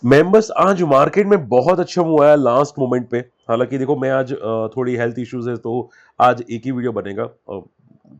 Members आज market में बहुत अच्छा मूव आया लास्ट मोमेंट पे। हालांकि देखो मैं आज थोड़ी हेल्थ इश्यूज है तो आज एक ही वीडियो बनेगा।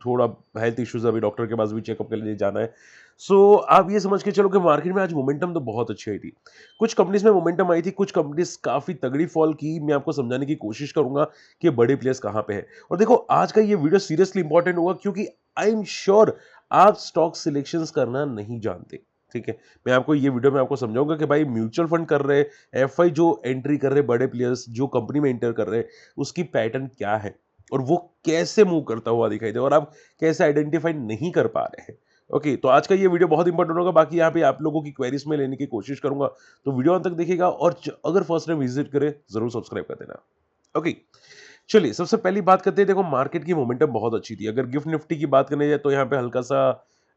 थोड़ा हेल्थ इश्यूज अभी डॉक्टर के पास भी चेकअप के लिए जाना है। सो आप ये समझ के चलो कि मार्केट में आज मोमेंटम तो बहुत अच्छी आई थी। कुछ कंपनीज में मोमेंटम आई थी, कुछ कंपनीज काफी तगड़ी फॉल की। मैं आपको समझाने की कोशिश करूंगा कि बड़े प्लेयर्स कहां पे है। और देखो आज का ये वीडियो सीरियसली इंपॉर्टेंट होगा क्योंकि आई एम श्योर आप स्टॉक सिलेक्शंस करना नहीं जानते। ठीक है, मैं आपको ये वीडियो में आपको समझाऊंगा कि भाई म्यूचुअल फंड कर रहे, एफआई जो एंट्री कर रहे, बड़े प्लेयर्स जो कंपनी में एंटर कर रहे हैं, उसकी पैटर्न क्या है और वो कैसे मूव करता हुआ दिखाई दे और आप कैसे आइडेंटिफाई नहीं कर पा रहे हैं। ओके, तो आज का ये वीडियो बहुत इंपॉर्टेंट होगा। बाकी यहाँ पे आप लोगों की क्वेरीज में लेने की कोशिश करूंगा, तो वीडियो अंत तक देखिएगा और अगर फर्स्ट टाइम विजिट करे जरूर सब्सक्राइब कर देना। ओके, चलिए सबसे पहली बात करते हैं। देखो मार्केट की मोमेंटम बहुत अच्छी थी। अगर गिफ्ट निफ्टी की बात करने जाए तो यहाँ पे हल्का सा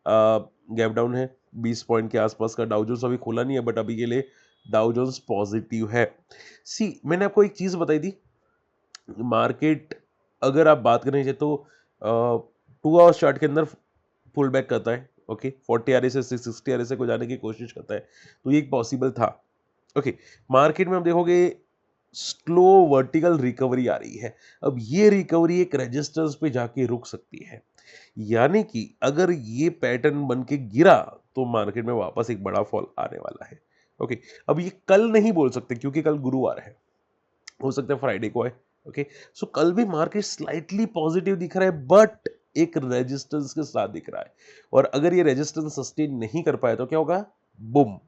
गैप डाउन है, 20 पॉइंट के आसपास का। डाउ जोन्स अभी खुला नहीं है बट अभी के लिए डाउ जोन्स पॉजिटिव है। सी मैंने आपको एक चीज बताई थी, मार्केट अगर आप बात करें तो 2 आवर्स चार्ट के अंदर पुल बैक करता है। ओके, 40 आरए से 60 आरए से को जाने की कोशिश करता है, तो ये एक पॉसिबल था। ओके, मार्केट में हम देखोगे स्लो वर्टिकल रिकवरी आ रही है। अब ये रिकवरी एक रेजिस्टेंस पे जाके रुक सकती है, यानी कि अगर ये पैटर्न बन के गिरा तो मार्केट में वापस एक बड़ा फॉल आने वाला है। ओके, अब ये कल नहीं बोल सकते क्योंकि कल गुरुवार है, हो सकता है फ्राइडे को है। ओके, सो कल भी मार्केट स्लाइटली पॉजिटिव दिख रहा है बट एक रेजिस्टेंस के साथ दिख रहा है। और अगर ये रेजिस्टेंस सस्टेन नहीं कर पाया तो क्या होगा? Boom.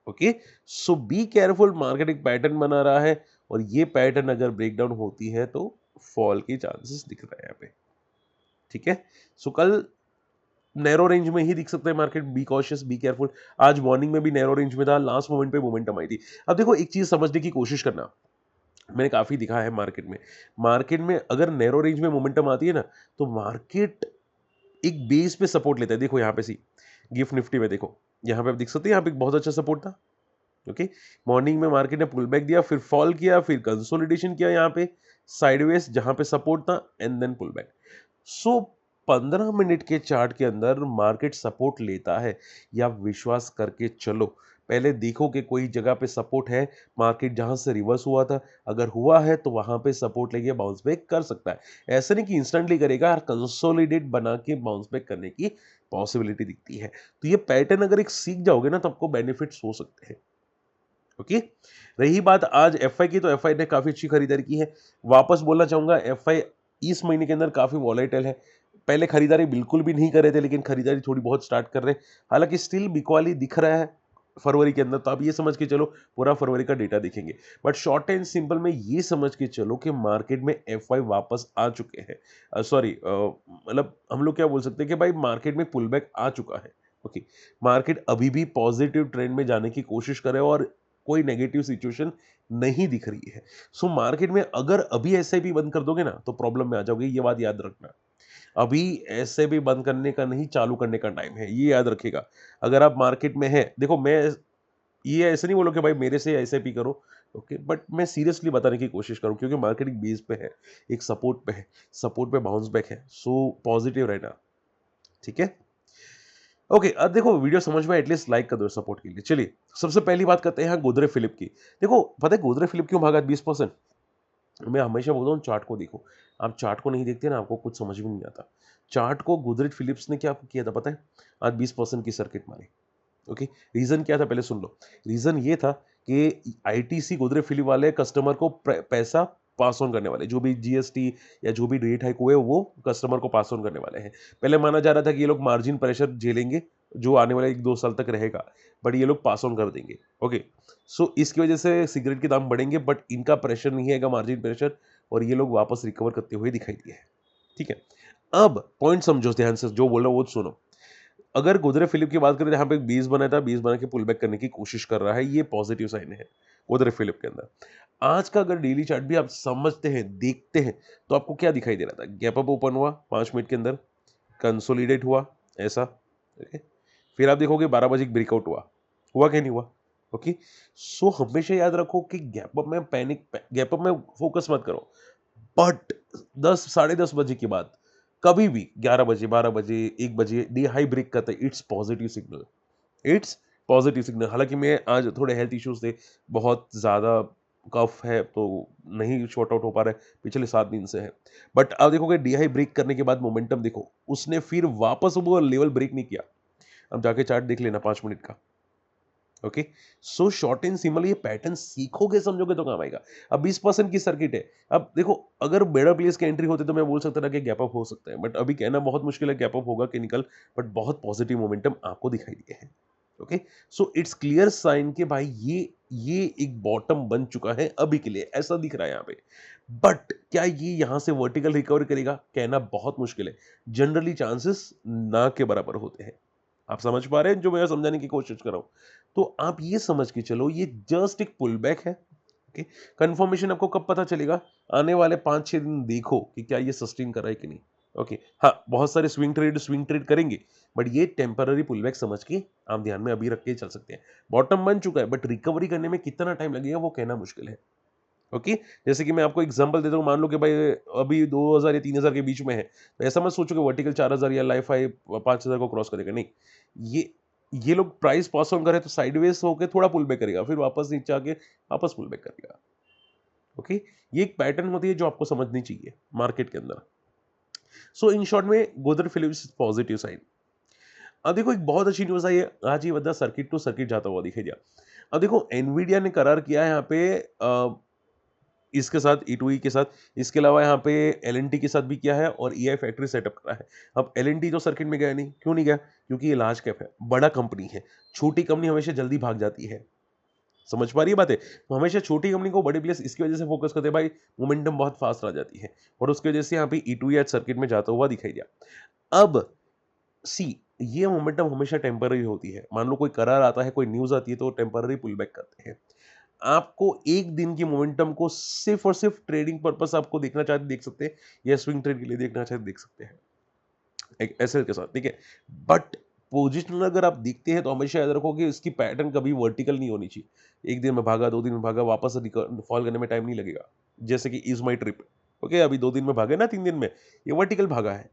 Okay, so be careful. Market एक पैटर्न बना रहा है और ये पैटर्न अगर ब्रेकडाउन होती है तो फॉल के चांसेस दिख रहे हैं यहाँ पे। ठीक है, सो कल नैरो रेंज में ही दिख सकता है market. Be cautious, be careful. आज मॉर्निंग में भी नैरो रेंज में था, लास्ट मोमेंट पे मोमेंटम आई थी। अब देखो एक चीज समझने की कोशिश करना, मैंने काफी दिखा है मार्केट में अगर नैरो रेंज में मोमेंटम आती है ना तो मार्केट एक बेस पे सपोर्ट लेता है। देखो यहाँ पे सी गिफ्ट निफ्टी में देखो, यहाँ पे आप देख सकते हैं, यहाँ पे एक बहुत अच्छा सपोर्ट था। ओके, मॉर्निंग में मार्केट ने पुल बैक दिया, फिर फॉल किया, फिर कंसोलिडेशन किया यहाँ पे साइडवेज जहां पे सपोर्ट था and then pull back. So 15 minute के चार्ट के अंदर मार्केट सपोर्ट लेता है या विश्वास करके चलो, पहले देखो कि कोई जगह पे सपोर्ट है। मार्केट जहां से रिवर्स हुआ था, अगर हुआ है तो वहां पे सपोर्ट लेके बाउंस बैक कर सकता है। ऐसा नहीं कि इंस्टेंटली करेगा, कंसोलिडेट बना के बाउंस बैक करने की पॉसिबिलिटी दिखती है। तो ये पैटर्न अगर एक सीख जाओगे ना तो आपको बेनिफिट्स हो सकते हैं। ओके, रही बात आज एफआई की, तो एफआई ने काफी अच्छी खरीदारी की है। वापस बोलना चाहूंगा, एफआई इस महीने के अंदर काफी वॉलेटाइल है। पहले खरीदारी बिल्कुल भी नहीं कर रहे थे लेकिन खरीदारी थोड़ी बहुत स्टार्ट कर रहे हैं। हालांकि स्टिल बिकवाली दिख रहा है फरवरी के अंदर, तो आप ये समझ के चलो पूरा फरवरी का डेटा देखेंगे। बट शॉर्ट एंड सिंपल में ये समझ के चलो कि मार्केट में एफआई वापस आ चुके हैं। सॉरी, मतलब हम लोग क्या बोल सकते हैं कि भाई मार्केट में पुल बैक आ चुका है। ओके, मार्केट अभी भी पॉजिटिव ट्रेंड में जाने की कोशिश करे और कोई नेगेटिव सिचुएशन नहीं दिख रही है। सो मार्केट में अगर अभी एसआईपी बंद कर दोगे ना तो प्रॉब्लम में आ जाओगे, ये बात याद रखना। अभी एसआईपी बंद करने का नहीं, चालू करने का टाइम है, ये याद रखिएगा। अगर आप मार्केट में है, देखो मैं ये ऐसे नहीं बोलो कि भाई मेरे से एसआईपी करो। ओके, बट मैं सीरियसली बताने की कोशिश करूं क्योंकि मार्केट एक बेस पे है, एक सपोर्ट पे है, सपोर्ट पे बाउंस बैक है। सो पॉजिटिव रहना। ठीक है, ओके, अब देखो वीडियो समझ में, एटलीस्ट लाइक कर दो सपोर्ट के लिए। चलिए सबसे पहली बात करते हैं गोदरेज फिलिप की। देखो पता है गोदरेज फिलिप क्यों भागा 20%? मैं हमेशा बोलता हूँ चार्ट को देखो। आप चार्ट को नहीं देखते ना आपको कुछ समझ में नहीं आता। चार्ट को गोदरेज फिलिप्स ने क्या किया था पता है? आज 20% की सर्किट मारी। ओके, रीजन क्या था पहले सुन लो। रीजन ये था कि आईटीसी गोदरेज फिलिप वाले कस्टमर को पैसा पास ऑन करने वाले, जो भी जीएसटी या जो भी रेट हाइक हुए वो कस्टमर को पास ऑन करने वाले हैं। पहले माना जा रहा था कि ये लोग मार्जिन प्रेशर झेलेंगे जो आने वाले 1-2 साल तक रहेगा, बट ये लोग पास ऑन कर देंगे। ओके, सो इसकी वजह से सिगरेट के दाम बढ़ेंगे बट इनका प्रेशर नहीं आएगा, मार्जिन प्रेशर, और ये लोग वापस रिकवर करते हुए दिखाई दिए हैं। ठीक है, अब पॉइंट समझो ध्यान से, जो बोल रहा हूं वो सुनो। अगर गोदरेज फिलिप की बात करें तो यहाँ पे 20 बनाया था, 20 बना के पुल बैक करने की कोशिश कर रहा है, ये पॉजिटिव साइन है गोदरेज फिलिप के अंदर। आज का अगर डेली चार्ट भी आप समझते हैं, देखते हैं, तो आपको क्या दिखाई दे रहा था? गैप अप ओपन हुआ 5 मिनट के अंदर, कंसोलिडेट हुआ ऐसा। ओके, फिर आप देखोगे 12 बजे ब्रेकआउट हुआ, हुआ क्या नहीं हुआ? ओके, सो हमेशा याद रखो कि गैप अप में पैनिक, गैप अप में फोकस मत करो। बट 10 10:30 बजे के बाद कभी भी 11 बजे, 12 बजे, 1 बजे डे हाई ब्रेक करता है, it's positive signal, it's positive signal. हालांकि मैं आज थोड़े हेल्थ इश्यूज थे, बहुत ज़्यादा कफ है तो नहीं शॉर्ट आउट हो पा रहा है, पिछले 7 दिन से है। बट आप देखोगे DI ब्रेक करने के बाद मोमेंटम देखो, उसने फिर वापस वो लेवल ब्रेक नहीं किया। अब जाके चार्ट देख लेना 5 मिनट का। Okay, so short and simple ये पैटर्न सीखोगे समझोगे तो काम आएगा। अब 20% की सर्किट है। अब देखो, अगर बेड़ा प्लेस की एंट्री होती तो मैं बोल सकता था कि गैप अप हो सकता है, बट अभी कहना बहुत मुश्किल है गैप अप होगा कि निकल, बट बहुत पॉजिटिव मोमेंटम आपको दिखाई दिए हैं। Okay, so it's clear sign कि भाई ये एक बॉटम बन चुका है अभी के लिए, ऐसा दिख रहा है यहाँ पे। बट क्या ये यहाँ से वर्टिकल रिकवर करेगा, कहना बहुत मुश्किल है। जनरली चांसेस ना के बराबर होते हैं। आप समझ पा रहे हैं जो मैं समझाने की कोशिश कर रहा हूं? तो आप ये समझ के चलो, ये जस्ट एक पुल बैक है। ओके, कंफर्मेशन आपको कब पता चलेगा? आने वाले 5-6 दिन देखो कि क्या ये सस्टेन कर रहा है कि नहीं। ओके, हाँ, बहुत सारे स्विंग ट्रेड करेंगे, बट ये टेम्पररी पुल बैक समझ के आप ध्यान में अभी रख के चल सकते हैं। बॉटम बन चुका है, बट रिकवरी करने में कितना टाइम लगेगा वो कहना मुश्किल है। ओके, जैसे कि मैं आपको एग्जांपल देता हूँ, मान लो कि भाई अभी 2000 या 3000 के बीच में है, तो ऐसा मत सोचो कि वर्टिकल 4000 या लाइफ हाई 5000 को क्रॉस करेगा, नहीं। ये ये लोग प्राइस पास ऑन करे तो साइडवेज होकर थोड़ा पुल बैक करेगा, फिर वापस नीचे आके वापस पुल बैक करेगा। ओके, ये एक पैटर्न होती है जो आपको समझनी चाहिए मार्केट के अंदर। सो इन शॉर्ट में गोदर फिलिप्स पॉजिटिव साइन। अब देखो, एक बहुत अच्छी न्यूज आई है, आज ये बंदा सर्किट टू सर्किट जाता हुआ दिखाई दिया। अब देखो, एनवीडिया ने करार किया है यहाँ पे इसके साथ E2E के साथ, इसके अलावा यहाँ पे LNT के साथ भी किया है और EI फैक्ट्री सेटअप करा है। अब LNT तो सर्किट में गया नहीं, क्यों नहीं गया? क्योंकि ये लार्ज कैप है, बड़ा कंपनी है। छोटी कंपनी हमेशा जल्दी भाग जाती है। समझ पा रही है बातें? तो हमेशा छोटी कंपनी को बड़े प्लेयर्स इसकी वजह से फोकस करते हैं भाई, मोमेंटम बहुत फास्ट आ जाती है, और उसकी वजह से यहाँ पे E2E आज सर्किट में जाता हुआ दिखाई दिया। अब सी, ये मोमेंटम हमेशा टेम्पररी होती है। मान लो कोई करार आता है, कोई न्यूज आती है, तो टेम्पररी पुल बैक करते हैं। आपको एक दिन की मोमेंटम को सिर्फ और सिर्फ ट्रेडिंग पर्पस आपको देखना चाहते देख सकते हैं, या स्विंग ट्रेड के लिए देखना चाहते देख सकते हैं, एक ऐसे के साथ, ठीक है। बट पोजिशनल अगर आप देखते हैं तो हमेशा याद रखो कि इसकी पैटर्न कभी वर्टिकल नहीं होनी चाहिए। एक दिन में भागा, 2 दिन में भागा, वापस फॉल करने में टाइम नहीं लगेगा। जैसे कि इज माई ट्रिप, ओके, अभी 2 दिन में भागे ना, 3 दिन में, ये वर्टिकल भागा है,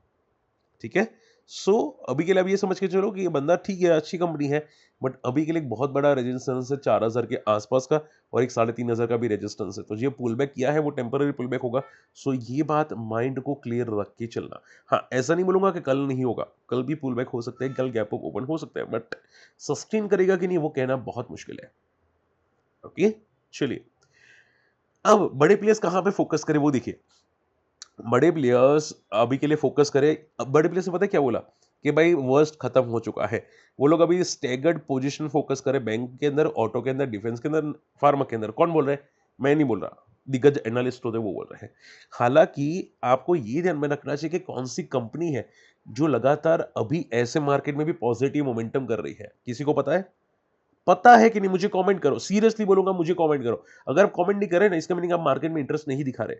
ठीक है। सो अभी के लिए आप ये समझ के चलो कि ये बंदा ठीक है, अच्छी कंपनी है, बट अभी के लिए एक बहुत बड़ा रेजिस्टेंस है 4000 के आसपास का, और एक 3500 का भी रेजिस्टेंस है। तो जो पुल बैक किया है वो टेम्पररी पुल बैक होगा। सो ये बात माइंड को क्लियर रख के चलना। हाँ, ऐसा नहीं बोलूंगा कि कल नहीं होगा, कल भी पुल बैक हो सकता है, कल गैप अप ओपन हो सकता है, बट सस्टेन करेगा कि नहीं वो कहना बहुत मुश्किल है। ओके, चलिए, अब बड़े प्लेयर्स कहाँ पे फोकस करें वो देखिए। बड़े प्लेयर्स अभी के लिए फोकस करें। अब बड़े प्लेयर्स से पता है क्या बोला कि भाई वर्स्ट खत्म हो चुका है। वो लोग अभी स्टैगर्ड पोजीशन फोकस करें, बैंक के अंदर, ऑटो के अंदर, डिफेंस के अंदर, फार्मा के अंदर। कौन बोल रहा है? मैं नहीं बोल रहा, दिग्गज एनालिस्ट होते हैं वो बोल रहे हैं। हालांकि आपको ये ध्यान में रखना चाहिए कि कौन सी कंपनी है जो लगातार अभी ऐसे मार्केट में भी पॉजिटिव मोमेंटम कर रही है। किसी को पता है? पता है कि नहीं? मुझे कमेंट करो, सीरियसली बोलूंगा, मुझे कमेंट करो। अगर आप कमेंट नहीं कर रहे ना, इसका मीनिंग आप मार्केट में इंटरेस्ट नहीं दिखा रहे।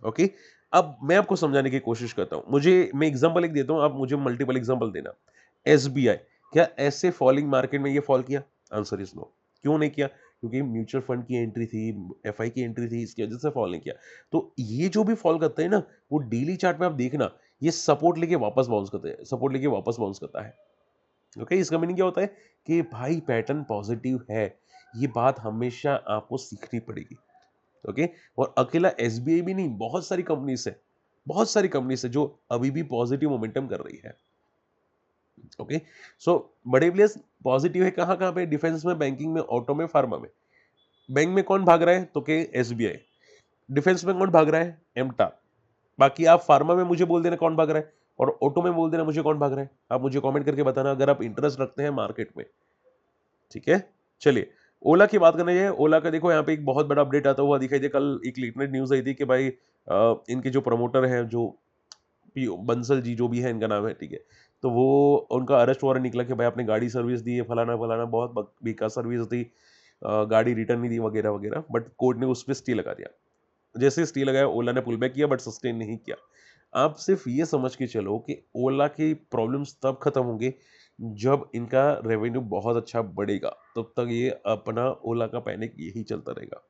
ओके, अब मैं आपको समझाने की कोशिश करता हूं। मैं एग्जांपल एक देता हूं, आप मुझे मल्टीपल एग्जांपल देना। SBI, क्या ऐसे फॉलिंग मार्केट में ये फॉल किया? Answer is no. क्यों नहीं किया? क्योंकि म्यूचुअल फंड की एंट्री थी, FI की एंट्री थी, इसकी वजह से फॉल नहीं किया। तो ये जो भी फॉल करते हैं ना, वो डेली चार्ट में आप देखना, ये सपोर्ट लेके वापस बाउंस करते हैं, सपोर्ट लेके वापस बाउंस करता है। ओके, इसका मीनिंग क्या होता है कि भाई पैटर्न पॉजिटिव है। ये बात हमेशा आपको सीखनी पड़ेगी। ओके, और अकेला SBI भी नहीं, बहुत सारी कंपनीज है, बहुत सारी कंपनीज है जो अभी भी पॉजिटिव मोमेंटम कर रही है। ओके, सो बड़े प्लेयर्स पॉजिटिव है कहां कहां पे? डिफेंस में, बैंकिंग में, ऑटो में, फार्मा में। बैंक में कौन भाग रहा है? तो के SBI। डिफेंस में कौन भाग रहा है? एमटा। बाकी आप फार्मा में मुझे बोल देना कौन भाग रहा है, और ऑटो में बोल देना मुझे कौन भाग रहा है। आप मुझे कमेंट करके बताना अगर आप इंटरेस्ट रखते हैं मार्केट में, ठीक है। चलिए, ओला की बात करने जाए। ओला का देखो यहाँ पे एक बहुत बड़ा अपडेट आता हुआ दिखाई दे। कल एक लेट नाइट न्यूज आई थी कि भाई इनके जो प्रमोटर हैं, जो बंसल जी जो भी है इनका नाम है, ठीक है, तो वो उनका अरेस्ट वारंट निकला कि भाई आपने गाड़ी सर्विस दी है, फलाना फलाना, बहुत बेकार सर्विस दी, गाड़ी रिटर्न नहीं दी, वगैरह वगैरह, बट कोर्ट ने उस पर स्टे लगा दिया। जैसे स्टे लगाया, ओला ने पुल बैक किया, बट सस्टेन नहीं किया। आप सिर्फ ये समझ के चलो कि ओला की प्रॉब्लम्स तब खत्म होंगे जब इनका रेवेन्यू बहुत अच्छा बढ़ेगा। तब तक ये अपना ओला का पैनिक यही चलता रहेगा।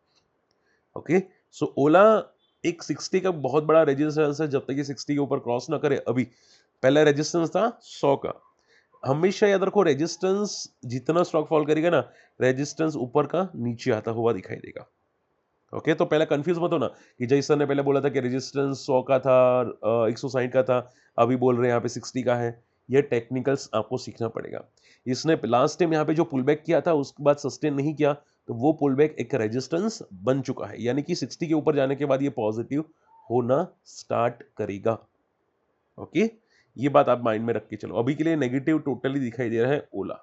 ओके, सो ओला एक 60 का बहुत बड़ा रेजिस्टेंस है। जब तक ये 60 के ऊपर क्रॉस ना करे, अभी पहला रेजिस्टेंस था 100 का, हमेशा याद रखो, रेजिस्टेंस जितना स्टॉक फॉल करेगा ना, रेजिस्टेंस ऊपर का नीचे आता हुआ दिखाई देगा। ओके, तो पहले कंफ्यूज मत हो ना कि जय सर ने पहले बोला था कि रेजिस्टेंस 100 का था, 160 का था, अभी बोल रहे हैं यहाँ पे 60 का है। ये टेक्निकल्स आपको सीखना पड़ेगा। इसने लास्ट टाइम यहाँ पे जो पुल बैक किया था उसके बाद सस्टेन नहीं किया, तो वो पुल बैक एक रेजिस्टेंस बन चुका है, यानी कि 60 के ऊपर जाने के बाद ये पॉजिटिव होना स्टार्ट करेगा। ओके, ये बात आप माइंड में रख के चलो। अभी के लिए नेगेटिव टोटली दिखाई दे रहा है ओला।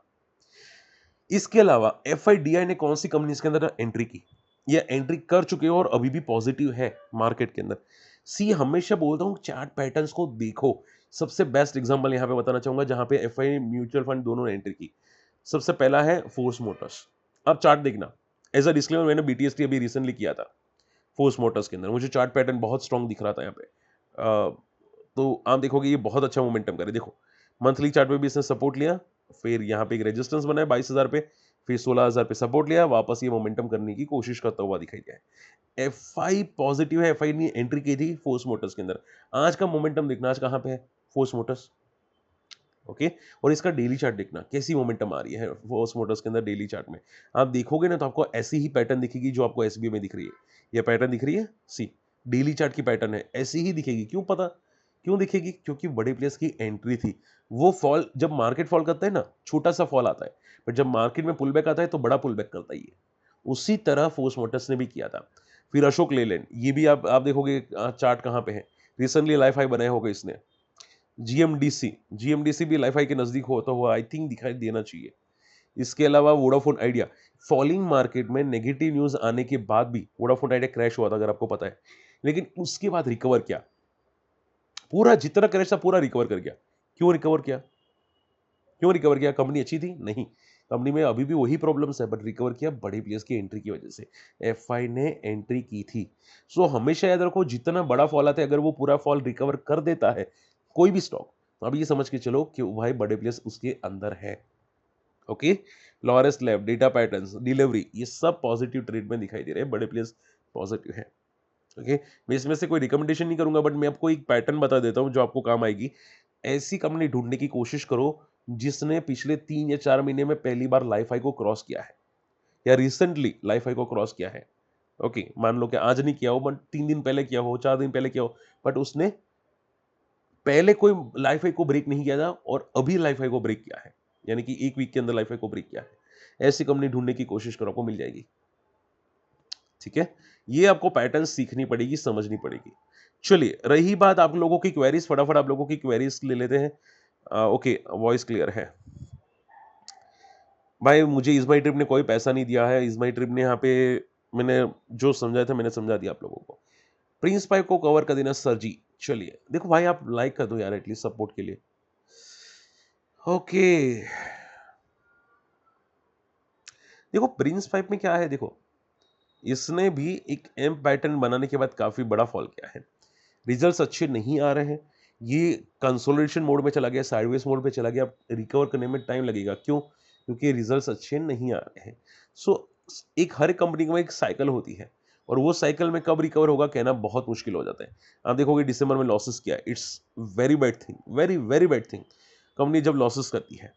इसके अलावा एफआईडीआई ने कौन सी कंपनीज के अंदर एंट्री की या एंट्री कर चुके हो और अभी भी पॉजिटिव है मार्केट के अंदर? सी, हमेशा बोलता हूं चार्ट पैटर्न्स को देखो। सबसे बेस्ट एग्जांपल यहां पे बताना चाहूंगा जहां पे एफआई म्यूचुअल फंड दोनों ने एंट्री की। सबसे पहला है फोर्स मोटर्स। अब चार्ट देखना, एज अ डिस्क्लेमर, मैंने बीटीएसटी अभी रिसेंटली किया था। फोर्स मोटर्स के अंदर मुझे चार्ट पैटर्न बहुत स्ट्रांग दिख रहा था यहाँ पे। तो आप देखोगे ये बहुत अच्छा मोमेंटम करे। देखो, मंथली चार्ट पे भी इसने सपोर्ट लिया, फिर यहाँ पे एक रेजिस्टेंस बनाया 22,000 पे, फिर 16,000 पे सपोर्ट लिया, वापस ये मोमेंटम करने की कोशिश करता हुआ दिखाई दिया है। एफआई पॉजिटिव है, एफआई ने एंट्री की थी फोर्स मोटर्स के अंदर। आज का मोमेंटम देखना, आज कहाँ पे है फोर्स मोटर्स। ओके, और इसका डेली चार्ट देखना कैसी मोमेंटम आ रही है फोर्स मोटर्स के अंदर। डेली चार्ट में आप देखोगे ना तो आपको ऐसी ही पैटर्न दिखेगी जो आपको एसबीआई में दिख रही है। ये पैटर्न दिख रही है, सी, डेली चार्ट की पैटर्न है, ऐसी ही दिखेगी। क्यों पता क्यों दिखेगी? क्योंकि बड़े प्लेयर्स की एंट्री थी। वो फॉल, जब मार्केट फॉल करता है ना, छोटा सा फॉल आता है, बट जब मार्केट में पुल बैक आता है तो बड़ा पुल बैक करता ही है। उसी तरह फोर्स मोटर्स ने भी किया था। फिर अशोक लेलैंड, ये भी आप देखोगे चार्ट कहाँ पे है, रिसेंटली लाइफ हाई बनाया होगा इसने। जीएमडीसी, जीएमडीसी भी लाइफ हाई के नजदीक होता हुआ आई थिंक दिखाई देना चाहिए। इसके अलावा वोडाफोन आइडिया, फॉलिंग मार्केट में नेगेटिव न्यूज आने के बाद भी वोडाफोन आइडिया क्रैश हुआ था, अगर आपको पता है, लेकिन उसके बाद रिकवर किया। पूरा जितना क्रैश था पूरा रिकवर कर गया। क्यों रिकवर किया? क्यों रिकवर किया? कंपनी अच्छी थी? नहीं, कंपनी में अभी भी वही प्रॉब्लम्स है, बट रिकवर किया बड़े प्लेयर्स की एंट्री की वजह से। एफआई ने एंट्री की थी। सो हमेशा याद रखो, जितना बड़ा फॉल आता है अगर वो पूरा फॉल रिकवर कर देता है कोई भी स्टॉक, तो अब ये समझ के चलो कि भाई बड़े प्लेयर्स उसके अंदर है। Okay, Laureus lab, data patterns, delivery, ये सब पॉजिटिव ट्रेड में दिखाई दे रहे हैं, बड़े प्लेयर्स पॉजिटिव है। ओके, मैं इसमें से कोई रिकमेंडेशन नहीं करूंगा, बट मैं आपको एक पैटर्न बता देता हूं जो आपको काम आएगी। ऐसी कंपनी ढूंढने की कोशिश करो जिसने पिछले 3 या 4 महीने में पहली बार लाइफ हाई को क्रॉस किया है या रिसेंटली लाइफ हाई को क्रॉस किया है। ओके, मान लो कि आज नहीं किया हो, बट 3 दिन पहले किया हो, 4 दिन पहले किया हो, बट उसने पहले कोई लाइफ हाई को ब्रेक नहीं किया था और अभी लाइफ हाई को ब्रेक किया है, यानी कि 1 वीक के अंदर लाइफ हाई को ब्रेक किया है। ऐसी कंपनी ढूंढने की कोशिश करो, आपको मिल जाएगी। ठीक है, ये आपको पैटर्न सीखनी पड़ेगी, समझनी पड़ेगी। चलिए, रही बात आप लोगों की क्वेरीज, फटाफट आप लोगों की क्वेरीज ले लेते हैं। ओके, वॉइस क्लियर है भाई? मुझे इज़माई ट्रिप ने कोई पैसा नहीं दिया है। इज़माई ट्रिप ने यहाँ पे, मैंने जो समझाया था मैंने समझा दिया आप लोगों को। प्रिंस पाइप को कवर कर देना सर जी। चलिए, देखो भाई, आप लाइक कर दो यार एटलीस्ट सपोर्ट के लिए। ओके, देखो प्रिंस पाइप में क्या है, देखो इसने भी एक एम पैटर्न बनाने के बाद काफी बड़ा फॉल किया है। रिजल्ट्स अच्छे नहीं आ रहे हैं, ये कंसोलिडेशन मोड में चला गया, साइडवेज मोड पे चला गया। रिकवर करने में टाइम लगेगा। क्यों? क्योंकि रिजल्ट्स अच्छे नहीं आ रहे हैं। सो एक हर कंपनी में एक साइकिल होती है और वो साइकिल में कब रिकवर होगा कहना बहुत मुश्किल हो जाता है। आप देखोगे दिसंबर में लॉसेस किया, it's very bad thing, very very bad thing company जब लॉसेस करती है।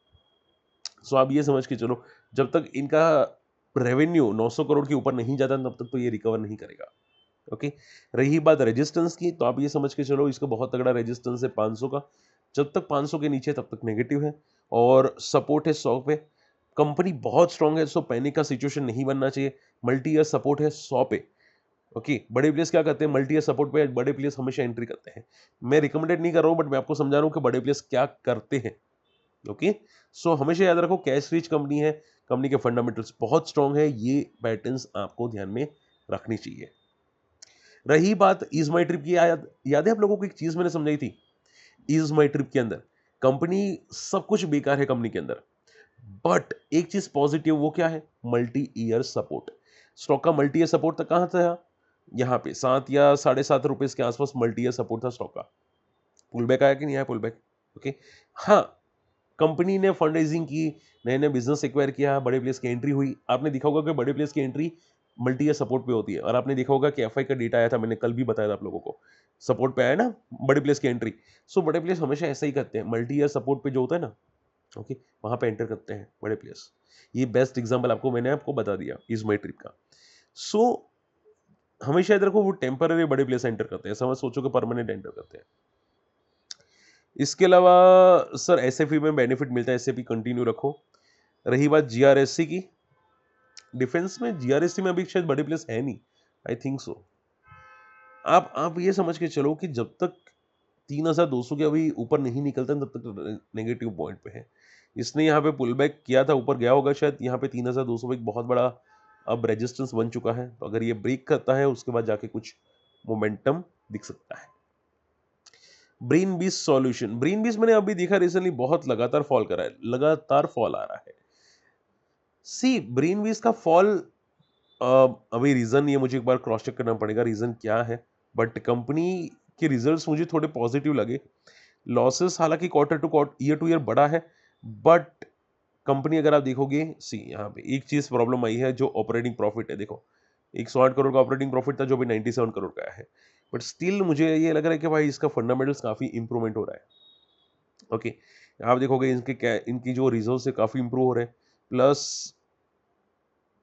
सो आप ये समझ के चलो, जब तक इनका रेवेन्यू 900 करोड़ के ऊपर नहीं जाता तब तक तो ये रिकवर नहीं करेगा। ओके, रही बात रेजिस्टेंस की, तो आप ये समझ के चलो इसका बहुत तगड़ा रेजिस्टेंस है 500 का। जब तक 500 के नीचे तब तक नेगेटिव है और सपोर्ट है 100 पे। कंपनी बहुत स्ट्रांग है, सो पैनिक का सिचुएशन नहीं बनना चाहिए। मल्टी ईयर सपोर्ट है 100 पे। ओके, बड़े प्लेयर्स क्या करते हैं, मल्टी ईयर सपोर्ट पे बड़े प्लेयर्स हमेशा एंट्री करते हैं। मैं रिकमेंडेड नहीं कर रहा हूं, बट मैं आपको समझा रहा हूं कि बड़े प्लेयर्स क्या करते हैं। ओके, सो हमेशा याद रखो कैश रिच कंपनी है, कंपनी के फंडामेंटल्स बहुत स्ट्रांग है, ये पैटर्न्स आपको ध्यान में रखनी चाहिए। रही बात इज माई ट्रिप की, याद है आप लोगों को एक चीज मैंने समझाई थी इज माई ट्रिप के अंदर? कंपनी सब कुछ बेकार है कंपनी के अंदर, बट एक चीज पॉजिटिव, वो क्या है? Multi year support. स्टॉक का मल्टी ईयर सपोर्ट तक कहां था? यहाँ पे 7 या 7.5 रुपए के आसपास मल्टी ईयर सपोर्ट था स्टॉक का। पुल बैक आया कि नहीं आया पुल बैक? ओके, हाँ, कंपनी ने फंड रेजिंग की, नए नए बिजनेस एक्वायर किया, बड़े प्लेयर्स की एंट्री हुई। आपने देखा होगा कि बड़े प्लेयर्स की एंट्री मल्टी ईयर सपोर्ट पे होती है, और आपने देखा होगा कि एफआई का डेटा आया था, मैंने कल भी बताया था आप लोगों को, सपोर्ट पे आया ना बड़े प्लेयर्स की एंट्री। सो बड़े प्लेयर्स हमेशा ऐसा ही करते हैं, मल्टी ईयर सपोर्ट पे जो होता है ना, ओके, वहां पे एंटर करते हैं बड़े प्लेयर्स। ये बेस्ट एग्जांपल आपको मैंने आपको बता दिया इज माई ट्रिप का। सो हमेशा याद रखो वो टेम्पररी बड़े प्लेयर्स एंटर करते हैं, समझ सोचो कि परमानेंट एंटर करते हैं। इसके अलावा सर एसएफई में बेनिफिट मिलता है, एसएफई कंटिन्यू रखो। रही बात जीआरएससी की, डिफेंस में जीआरएससी में अभी शायद बड़े प्लेयर्स है नहीं, आई थिंक सो। आप ये समझ के चलो कि जब तक 3200 के अभी ऊपर नहीं निकलता तब तक नेगेटिव पॉइंट पे है। इसने यहाँ पे पुल बैक किया था, ऊपर गया होगा शायद, यहाँ पे 3200 पे एक बहुत बड़ा अब रेजिस्टेंस बन चुका है। तो अगर ये ब्रेक करता है उसके बाद जाके कुछ मोमेंटम दिख सकता है। ब्रेन बीस सॉल्यूशन, ब्रेन बीस मैंने अभी देखा रिसेंटली बहुत लगातार फॉल कर रहा है, लगातार फॉल आ रहा है। सी ब्रेन बीस का फॉल, अभी रीजन ये मुझे एक बार क्रॉस चेक करना पड़ेगा रीजन क्या है, बट कंपनी के रिजल्ट्स मुझे थोड़े पॉजिटिव लगे। लॉसेस हालांकि quarter to quarter, year to year बढ़ा है, बट कंपनी अगर आप देखोगे, सी यहाँ पे एक चीज प्रॉब्लम आई है, जो ऑपरेटिंग प्रॉफिट है। देखो 108 करोड़ का ऑपरेटिंग प्रॉफिट था जो भी 97 करोड़ का है, बट स्टिल मुझे ये लग रहा है कि भाई इसका फंडामेंटल्स काफी इंप्रूवमेंट हो रहा है। ओके, आप देखोगे इनकी जो रिजर्व्स है काफी इंप्रूव हो रहे हैं, प्लस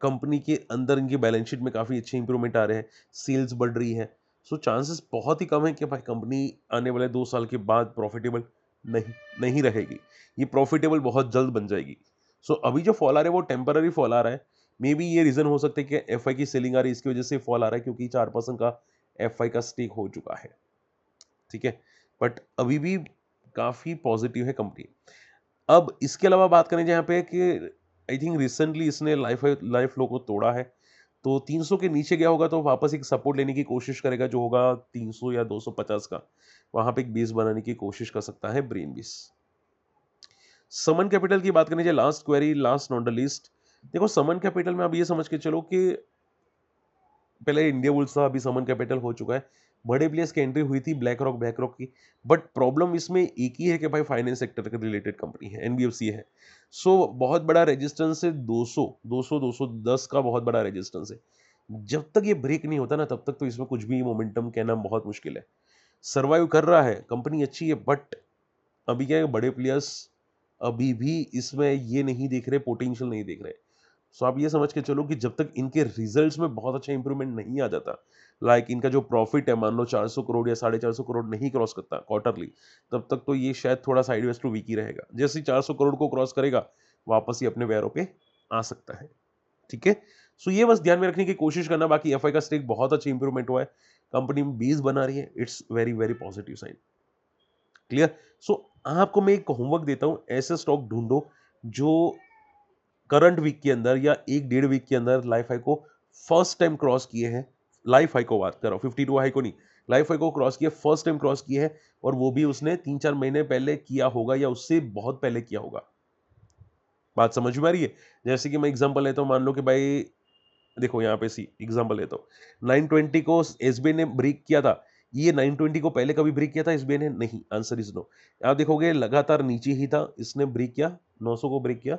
कंपनी के अंदर इनकी बैलेंस शीट में काफी अच्छे इंप्रूवमेंट आ रहे हैं, सेल्स बढ़ रही है। सो चांसेस बहुत ही कम है कि भाई कंपनी आने वाले 2 साल के बाद प्रॉफिटेबल नहीं नहीं रहेगी, ये प्रॉफिटेबल बहुत जल्द बन जाएगी। सो अभी जो फॉल आ रहा है वो टेम्पररी फॉल आ रहा है। मे बी ये रीजन हो सकता है कि एफआई की सेलिंग आ रही है, इसकी वजह से फॉल आ रहा है, क्योंकि 4% का एफआई का स्टेक हो चुका है। ठीक है, बट अभी भी काफी पॉजिटिव है कंपनी। अब इसके अलावा बात करें जहाँ पे कि आई थिंक रिसेंटली इसने लाइफ लो को तोड़ा है, तो 300 के नीचे गया होगा तो वापस एक सपोर्ट लेने की कोशिश करेगा, जो होगा 300 या 250 का, वहां पे एक बेस बनाने की कोशिश कर सकता है ब्रेन बेस। समन कैपिटल की बात करनी चाहिए, last query, last not the least. देखो समन कैपिटल में अब ये समझ के चलो कि पहले इंडिया बुल्स था, अभी समन कैपिटल हो चुका है। बड़े प्लेयर्स की एंट्री हुई थी ब्लैक रॉक की, बट प्रॉब्लम इसमें एक ही है कि भाई फाइनेंस सेक्टर के रिलेटेड कंपनी है, एनबीएफसी है। सो बहुत बड़ा रेजिस्टेंस है, 210 का बहुत बड़ा रेजिस्टेंस है। जब तक ये ब्रेक नहीं होता ना तब तक तो इसमें कुछ भी मोमेंटम कहना बहुत मुश्किल है। सर्वाइव कर रहा है, कंपनी अच्छी है, बट अभी क्या है, बड़े प्लेयर्स अभी भी इसमें ये नहीं देख रहे, पोटेंशियल नहीं देख रहे। सो आप ये समझ के चलो कि जब तक इनके रिजल्ट्स में बहुत अच्छा इंप्रूवमेंट नहीं आ जाता, लाइक इनका जो प्रॉफिट है मान लो 400 करोड़ या 450 करोड़ नहीं क्रॉस करता क्वार्टरली, तब तक तो ये शायद थोड़ा साइडवेज टू वीक ही रहेगा। जैसे ही 400 करोड़ को क्रॉस करेगा वापस ही अपने पैरों पे आ सकता है। ठीक है, सो ये बस ध्यान में रखने की कोशिश करना। बाकी एफआई का स्टेक बहुत अच्छा इंप्रूवमेंट हुआ है, कंपनी में बेस बना रही है, it's very very positive sign. Clear. So आपको मैं एक होमवर्क देता हूं, ऐसे स्टॉक ढूंढो जो करंट वीक के अंदर या 1-1.5 वीक के अंदर लाइफ हाई को फर्स्ट टाइम क्रॉस किए हैं। लाइफ हाई को बात कर रहा हूं, 52 हाई को नहीं, लाइफ हाई को क्रॉस किया, फर्स्ट टाइम क्रॉस किए हैं, और वो भी उसने 3-4 महीने पहले किया होगा या उससे बहुत पहले किया होगा। बात समझ में आ रही है? जैसे कि मैं एग्जांपल लेता हूं, मान लो कि भाई देखो यहाँ पे सी एग्जांपल लेता हूं, 920 को एसबीआई ने ब्रेक किया था, ये 920 को पहले कभी ब्रेक किया था एसबीआई ने? नहीं, आंसर इज नो। आप देखोगे लगातार नीचे ही था, इसने ब्रेक किया, 900 को ब्रेक किया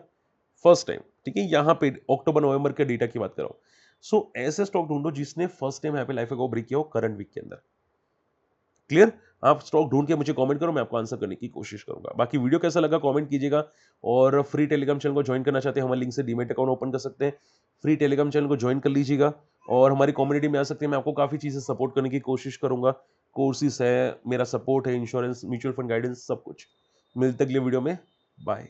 फर्स्ट टाइम। ठीक है, यहां पे अक्टूबर नवंबर के डेटा की बात कर रहा हूं। सो ऐसे स्टॉक ढूंढो जिसने फर्स्ट टाइम यहाँ पे लाइफ को ब्रेक किया हो करंट वीक के अंदर। क्लियर। आप स्टॉक ढूंढ के मुझे कमेंट करो, मैं आपको आंसर करने की कोशिश करूंगा। बाकी वीडियो कैसा लगा कमेंट कीजिएगा, और फ्री टेलीग्राम चैनल को ज्वाइन करना चाहते हैं, हमारे लिंक से डीमेट अकाउंट ओपन कर सकते हैं, फ्री टेलीग्राम चैनल को ज्वाइन कर लीजिएगा, और हमारी कम्युनिटी में आ सकते हैं। मैं आपको काफी चीजें सपोर्ट करने की कोशिश करूंगा, कोर्सेज है, मेरा सपोर्ट है, इंश्योरेंस, म्यूचुअल फंड गाइडेंस, सब कुछ। मिलते अगले वीडियो में, बाय।